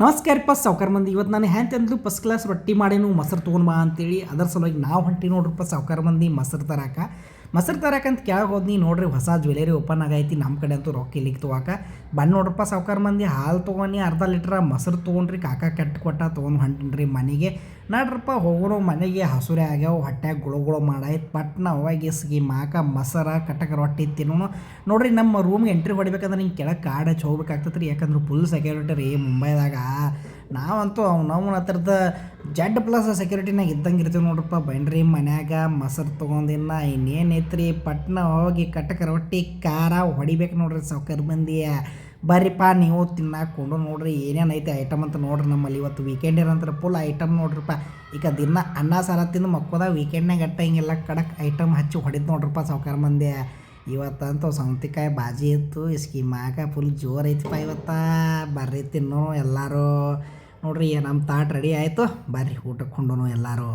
ನಮಸ್ಕಾರಪ್ಪ ಸಾವ್ಕಾರ ಮಂದಿ. ಇವತ್ತು ನಾನು ಹ್ಯಾಂತಂದ್ಲು ಫಸ್ಟ್ ಕ್ಲಾಸ್ ರೊಟ್ಟಿ ಮಾಡೇನು ಮೊಸರು ತೊಗೊಂಡು ಬಾ ಅಂತೇಳಿ ಅದ್ರ ಸಲುವಾಗಿ ನಾವು ಹೊಂಟಿ ನೋಡ್ರಪ್ಪ ಸಾವ್ಕಾರ ಮಂದಿ ಮೊಸರು ತರಕಂತ ಕೆಳಗೆ ಹೋದ್ನಿ ನೋಡ್ರಿ. ಹೊಸ ಜ್ಯುವೆಲರಿ ಓಪನ್ ಆಗೈತಿ. ನಮ್ಮ ಕಡೆ ಅಂತೂ ರೊಕ್ಕ ಇಲ್ಲಿಗೆ ತೊಗೊಕ ಬಂದು ನೋಡ್ರಪ್ಪ ಸಾವ್ಕಾರ ಮಂದಿ. ಹಾಲು ತೊಗೊಂಡು ಅರ್ಧ ಲೀಟ್ರ ಮೊಸರು ತೊಗೊಂಡ್ರಿ. ಕಾಕ ಕೆಟ್ಟು ಕೊಟ್ಟ ತೊಗೊಂಡು ಹೊಂಟಿನ್ರಿ ಮನೆಗೆ. ನಡ್ರಪ್ಪ ಹೋಗೋಣ ಮನೆಗೆ. ಹಸುರೆ ಆಗ್ಯಾವ, ಹೊಟ್ಯಾಗ ಗುಳು ಮಾಡಾಯ್ತು. ಪಟ್ನ ಅವಾಗ ಎಸ್ಗಿ ಮಾಕ ಮೊಸರ ಕಟಕ ರೊಟ್ಟಿ ತಿನ್ನೋಣ ನೋಡ್ರಿ. ನಮ್ಮ ರೂಮ್ಗೆ ಎಂಟ್ರಿ ಹೊಡಿಬೇಕಂದ್ರೆ ಹಿಂಗೆ ಕೆಳಗೆ ಕಾಡ್ ಹಚ್ಚಿ ಹೋಗ್ಬೇಕಾಗ್ತದೆ ರೀ. ಯಾಕಂದ್ರೆ ಫುಲ್ ಸೆಕ್ಯೂರಿಟಿ ರೀ ಮುಂಬೈದಾಗ. ನಾವಂತೂ ಅವ್ನ ಹತ್ರದ Z+ ಸೆಕ್ಯೂರಿಟಿನಾಗ ಇದ್ದಂಗೆ ಇರ್ತೀವಿ ನೋಡ್ರಪ್ಪ. ಬನ್ರಿ ಮನ್ಯಾಗ ಮೊಸರು ತೊಗೊಂಡಿನ್ನ ಇನ್ನೇನೈತ್ರಿ. ಪಟ್ನ ಹೋಗಿ ಕಟಕ ರೊಟ್ಟಿ ಖಾರ ಹೊಡಿಬೇಕು ನೋಡ್ರಿ ಸಾವ್ಕಾರ ಮಂದಿ. ಬರ್ರಿಪ್ಪ ನೀವು ತಿನ್ನಾಕೊಂಡು ನೋಡ್ರಿ ಏನೇನೈತೆ ಐಟಮ್ ಅಂತ ನೋಡ್ರಿ. ನಮ್ಮಲ್ಲಿ ಇವತ್ತು ವೀಕೆಂಡ್ ಇರೋಂಥ ಫುಲ್ ಐಟಮ್ ನೋಡ್ರಿಪ್ಪ. ಈಗ ದಿನ ಅನ್ನ ಸಾರ ತಿಂದು ಮಕ್ಕೋದ ವೀಕೆಂಡ್ನಾಗ ಗಟ್ಟ ಹಿಂಗೆಲ್ಲ ಕಡಕ್ ಐಟಮ್ ಹಚ್ಚಿ ಹೊಡಿತು ನೋಡ್ರಪ್ಪ ಸಾವ್ಕಾರ ಮಂದಿ. ಇವತ್ತಂತೂ ಸೌತೆಕಾಯಿ ಬಾಜಿ ಇತ್ತು. ಇಸ್ಕಿ ಮಾಕ ಫುಲ್ ಜೋರು ಐತಿಪ್ಪ ಇವತ್ತ. ಬರ್ರಿ ತಿನ್ನೋ ಎಲ್ಲರೂ ನೋಡ್ರಿ. ನಮ್ಮ ತಾಟ್ ರೆಡಿ ಆಯಿತು. ಬರ್ರಿ ಊಟಕ್ಕೆ ಕೊಂಡೋನು ಎಲ್ಲರೂ.